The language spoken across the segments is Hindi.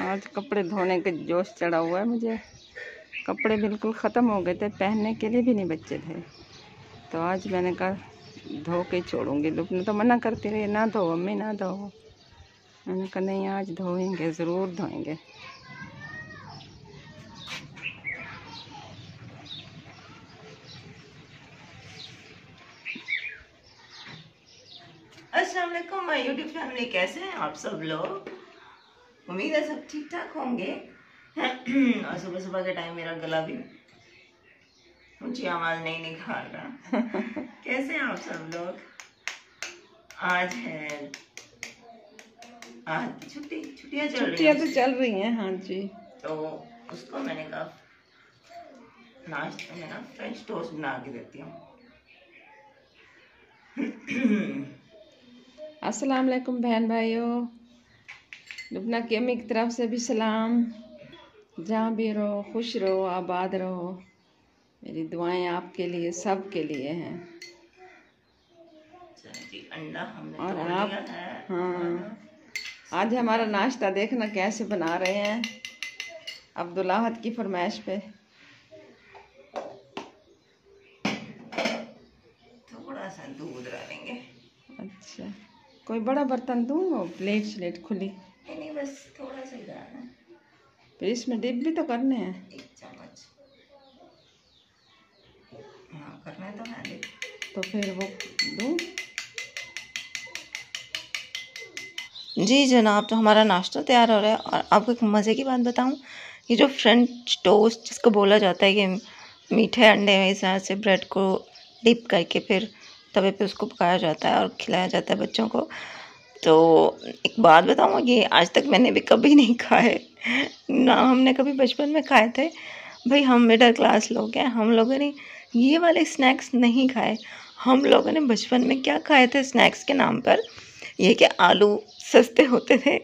आज कपड़े धोने के जोश चढ़ा हुआ है मुझे। कपड़े बिल्कुल ख़त्म हो गए थे, पहनने के लिए भी नहीं बचे थे, तो आज मैंने कहा धो के छोड़ूंगी। लुपना तो मना करती रही, ना धो अम्मी ना धो। मैंने कहा नहीं, आज धोएंगे, ज़रूर धोएंगे। अस्सलाम वालेकुम माय यूट्यूब फैमिली, कैसे हैं आप सब लोग? उम्मीद है सब ठीक ठाक होंगे। और सुबह सुबह के टाइम मेरा गला भी ऊंची आवाज नहीं निकाल रहा। कैसे हैं आप सब लोग? आज है आज छुट्टियां तो चल रही हैं। हाँ जी। तो उसको मैंने कहा नाश्ते में ना फ्रेंच टोस्ट बना के देती हूँ। अस्सलाम वालेकुम बहन भाइयों, लुबना की अम्मी की तरफ से भी सलाम। जहाँ भी रहो खुश रहो, आबाद रहो। मेरी दुआएं आपके लिए, सब के लिए हैं। अंडा हमने और तोड़ आप लिया है। हाँ, आज हमारा नाश्ता देखना कैसे बना रहे हैं, अब्दुल अहद की फरमाइश पे। थोड़ा सा दूध डालेंगे। अच्छा, कोई बड़ा बर्तन दूँ? प्लेट स्लेट खुली? नहीं, बस थोड़ा सा ही डालना है। फिर इसमें डिप भी तो करने हैं। 1 चम्मच। हाँ, करना है तो है डिप। तो फिर वो दूँ? जी जनाब, तो हमारा नाश्ता तैयार हो रहा है। और आपको एक मज़े की बात बताऊं, ये जो फ्रेंच टोस्ट जिसको बोला जाता है, ये मीठे अंडे में इस तरह से ब्रेड को डिप करके फिर तवे पे उसको पकाया जाता है और खिलाया जाता है बच्चों को। तो एक बात बताऊँ, ये आज तक मैंने भी कभी नहीं खाए ना। हमने कभी बचपन में खाए थे। भाई हम मिडिल क्लास लोग हैं, हम लोगों ने ये वाले स्नैक्स नहीं खाए। हम लोगों ने बचपन में क्या खाए थे स्नैक्स के नाम पर, ये कि आलू सस्ते होते थे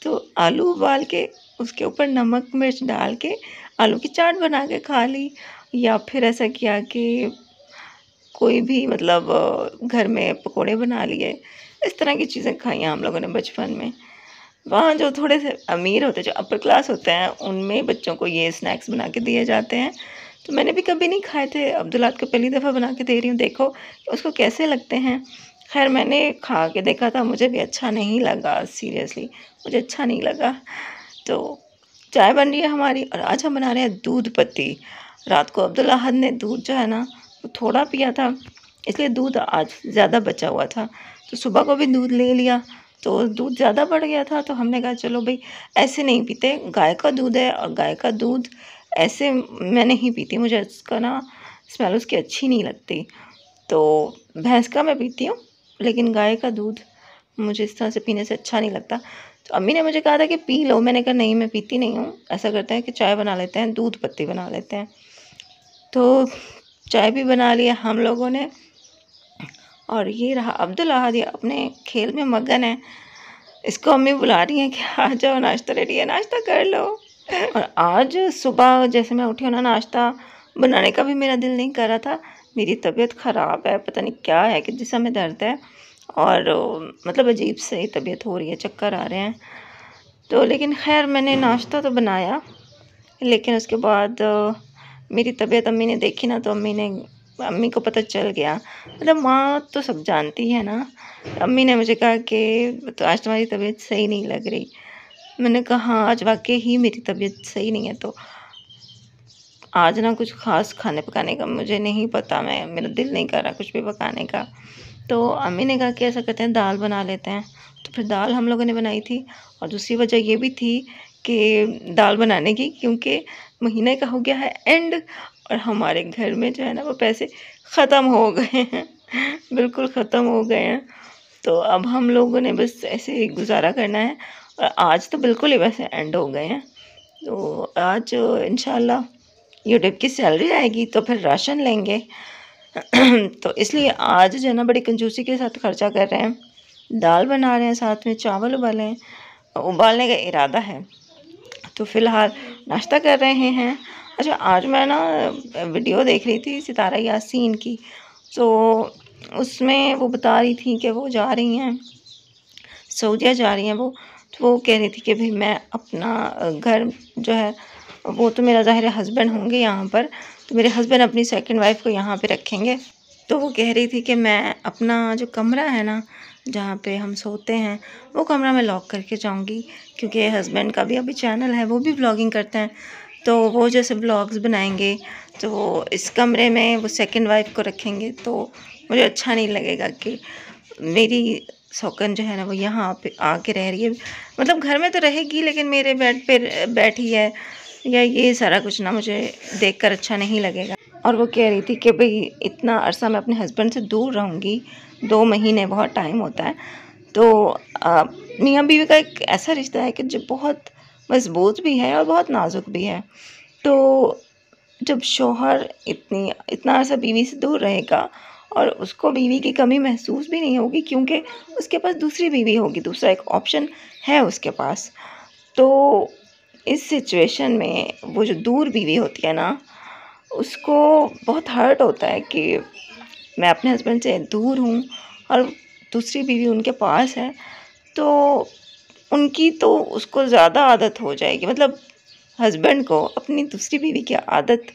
तो आलू उबाल के उसके ऊपर नमक मिर्च डाल के आलू की चाट बना के खा ली, या फिर ऐसा किया कि कोई भी मतलब घर में पकोड़े बना लिए। इस तरह की चीज़ें खाई हैं हम लोगों ने बचपन में। वहाँ जो थोड़े से अमीर होते, जो अपर क्लास होते हैं, उनमें बच्चों को ये स्नैक्स बना के दिए जाते हैं। तो मैंने भी कभी नहीं खाए थे, अब्दुल्ला को पहली दफ़ा बना के दे रही हूँ, देखो उसको कैसे लगते हैं। खैर मैंने खा के देखा था, मुझे भी अच्छा नहीं लगा, सीरियसली मुझे अच्छा नहीं लगा। तो चाय बन रही है हमारी, और आज हम बना रहे हैं दूध पत्ती। रात को अब्दुल्ला अहद ने दूध जो है ना वो थोड़ा पिया था, इसलिए दूध आज ज़्यादा बचा हुआ था। तो सुबह को भी दूध ले लिया, तो दूध ज़्यादा बढ़ गया था। तो हमने कहा चलो भाई ऐसे नहीं पीते, गाय का दूध है और गाय का दूध ऐसे मैं नहीं पीती, मुझे इसका ना स्मेल उसकी अच्छी नहीं लगती। तो भैंस का मैं पीती हूँ, लेकिन गाय का दूध मुझे इस तरह से पीने से अच्छा नहीं लगता। तो अम्मी ने मुझे कहा था कि पी लो, मैंने कहा नहीं मैं पीती नहीं हूँ। ऐसा करते हैं कि चाय बना लेते हैं, दूध पत्ती बना लेते हैं। तो चाय भी बना लिया हम लोगों ने। और ये रहा अब्दुल अहद, ये अपने खेल में मगन है। इसको अम्मी बुला रही हैं कि आ जाओ, नाश्ता रेडी है, नाश्ता कर लो। और आज सुबह जैसे मैं उठी हूँ ना, नाश्ता बनाने का भी मेरा दिल नहीं कर रहा था। मेरी तबीयत ख़राब है, पता नहीं क्या है कि जिसम में दर्द है, और मतलब अजीब से तबीयत हो रही है, चक्कर आ रहे हैं। तो लेकिन खैर मैंने नाश्ता तो बनाया, लेकिन उसके बाद मेरी तबीयत अम्मी ने देखी ना, तो अम्मी को पता चल गया। मतलब माँ तो सब जानती है ना। अम्मी ने मुझे कहा कि तो आज तुम्हारी तबीयत सही नहीं लग रही। मैंने कहा हाँ, आज वाकई ही मेरी तबीयत सही नहीं है। तो आज ना कुछ ख़ास खाने पकाने का मुझे नहीं पता, मेरा दिल नहीं कर रहा कुछ भी पकाने का। तो अम्मी ने कहा कि ऐसा करते हैं, दाल बना लेते हैं। तो फिर दाल हम लोगों ने बनाई थी। और दूसरी वजह ये भी थी कि दाल बनाने की, क्योंकि महीने का हो गया है एंड, और हमारे घर में जो है ना वो पैसे ख़त्म हो गए हैं, बिल्कुल ख़त्म हो गए हैं। तो अब हम लोगों ने बस ऐसे ही गुजारा करना है। और आज तो बिल्कुल ही वैसे एंड हो गए हैं। तो आज इंशाल्लाह यूट्यूब की सैलरी आएगी तो फिर राशन लेंगे। तो इसलिए आज जो है ना बड़ी कंजूसी के साथ खर्चा कर रहे हैं। दाल बना रहे हैं, साथ में चावल उबालने का इरादा है। तो फ़िलहाल नाश्ता कर रहे हैं। अच्छा, आज मैं ना वीडियो देख रही थी सितारा यासीन की, तो उसमें वो बता रही थी कि वो जा रही हैं सऊदीया, जा रही हैं वो। तो वो कह रही थी कि भाई मैं अपना घर जो है वो तो मेरा ज़ाहिर है हस्बैंड होंगे यहाँ पर, तो मेरे हस्बैंड अपनी सेकंड वाइफ को यहाँ पे रखेंगे। तो वो कह रही थी कि मैं अपना जो कमरा है ना जहाँ पे हम सोते हैं वो कमरा मैं लॉक करके जाऊँगी, क्योंकि हस्बैंड का भी अभी चैनल है, वो भी व्लॉगिंग करते हैं, तो वो जैसे व्लॉग्स बनाएंगे तो वो इस कमरे में वो सेकंड वाइफ को रखेंगे। तो मुझे अच्छा नहीं लगेगा कि मेरी सौकन जो है ना वो यहाँ पे आके रह रही है, मतलब घर में तो रहेगी लेकिन मेरे बेड पे बैठी है, या ये सारा कुछ ना मुझे देखकर अच्छा नहीं लगेगा। और वो कह रही थी कि भाई इतना अरसा मैं अपने हस्बैंड से दूर रहूँगी, 2 महीने बहुत टाइम होता है। तो मियाँ बीवी का एक ऐसा रिश्ता है कि जो बहुत मजबूत भी है और बहुत नाजुक भी है। तो जब शौहर इतना अरसा बीवी से दूर रहेगा और उसको बीवी की कमी महसूस भी नहीं होगी, क्योंकि उसके पास दूसरी बीवी होगी, दूसरा एक ऑप्शन है उसके पास। तो इस सिचुएशन में वो जो दूर बीवी होती है ना, उसको बहुत हर्ट होता है कि मैं अपने हस्बैंड से दूर हूँ और दूसरी बीवी उनके पास है, तो उनकी तो उसको ज़्यादा आदत हो जाएगी, मतलब हस्बैंड को अपनी दूसरी बीवी की आदत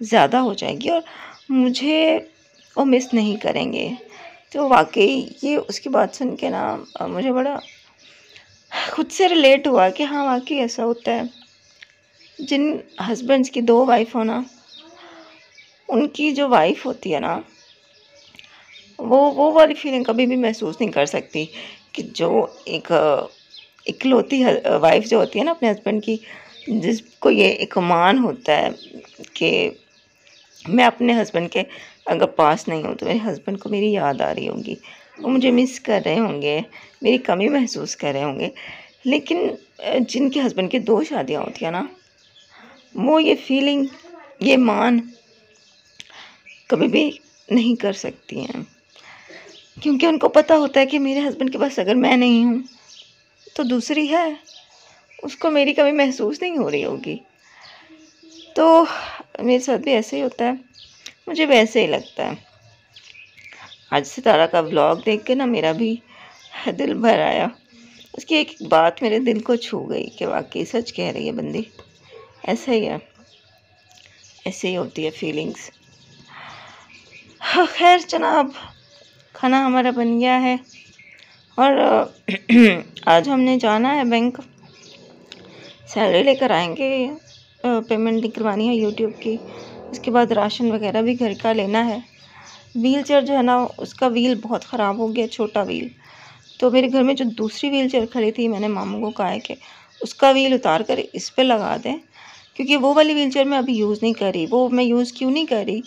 ज़्यादा हो जाएगी और मुझे वो मिस नहीं करेंगे। तो वाकई ये उसकी बात सुन के ना मुझे बड़ा खुद से रिलेट हुआ कि हाँ वाकई ऐसा होता है। जिन हस्बैंड्स की 2 वाइफ हो ना, उनकी जो वाइफ होती है ना वो वाली फीलिंग कभी भी महसूस नहीं कर सकती कि जो एक इकलौती वाइफ जो होती है ना अपने हस्बैंड की, जिसको ये एक मान होता है कि मैं अपने हस्बैंड के अगर पास नहीं हूँ तो मेरे हस्बैंड को मेरी याद आ रही होगी, वो मुझे मिस कर रहे होंगे, मेरी कमी महसूस कर रहे होंगे। लेकिन जिनके हस्बैंड की 2 शादियाँ होती हैं ना, वो ये फीलिंग, ये मान कभी भी नहीं कर सकती हैं, क्योंकि उनको पता होता है कि मेरे हस्बैंड के पास अगर मैं नहीं हूँ तो दूसरी है, उसको मेरी कमी महसूस नहीं हो रही होगी। तो मेरे साथ भी ऐसे ही होता है, मुझे वैसे ही लगता है। आज सितारा का व्लॉग देख के ना मेरा भी दिल भर आया, उसकी एक बात मेरे दिल को छू गई कि वाकई सच कह रही है बंदी, ऐसा ही है, ऐसे ही होती है फीलिंग्स। हाँ खैर जनाब, खाना हमारा बन गया है और आज हमने जाना है बैंक, सैलरी लेकर आएंगे, पेमेंट निकलवानी है यूट्यूब की, उसके बाद राशन वगैरह भी घर का लेना है। व्हील चेयर जो है ना उसका व्हील बहुत ख़राब हो गया, छोटा व्हील, तो मेरे घर में जो दूसरी व्हील चेयर खड़ी थी मैंने मामू को कहा है कि उसका व्हील उतार कर इस पर लगा दें, क्योंकि वो वाली व्हील चेयर मैं अभी यूज़ नहीं कर रही। वो मैं यूज़ क्यों नहीं कर रही,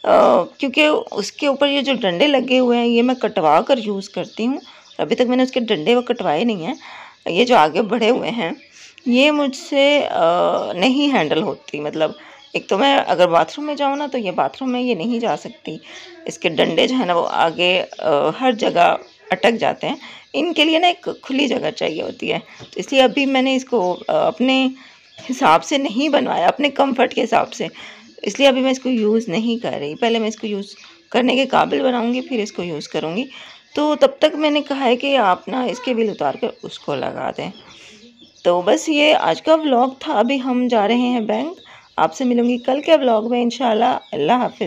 क्योंकि उसके ऊपर ये जो डंडे लगे हुए हैं ये मैं कटवा कर यूज़ करती हूँ, अभी तक मैंने उसके डंडे वो कटवाए नहीं हैं। ये जो आगे बढ़े हुए हैं ये मुझसे नहीं हैंडल होती, मतलब एक तो मैं अगर बाथरूम में जाऊँ ना तो ये बाथरूम में ये नहीं जा सकती, इसके डंडे जो है ना वो आगे हर जगह अटक जाते हैं, इनके लिए ना एक खुली जगह चाहिए होती है। तो इसलिए अभी मैंने इसको अपने हिसाब से नहीं बनवाया, अपने कंफर्ट के हिसाब से, इसलिए अभी मैं इसको यूज़ नहीं कर रही। पहले मैं इसको यूज़ करने के काबिल बनाऊंगी फिर इसको यूज़ करूंगी। तो तब तक मैंने कहा है कि आप ना इसके बिल उतार कर उसको लगा दें। तो बस ये आज का व्लॉग था, अभी हम जा रहे हैं बैंक। आपसे मिलूंगी कल के व्लॉग में इंशाल्लाह। अल्लाह हाफिज़।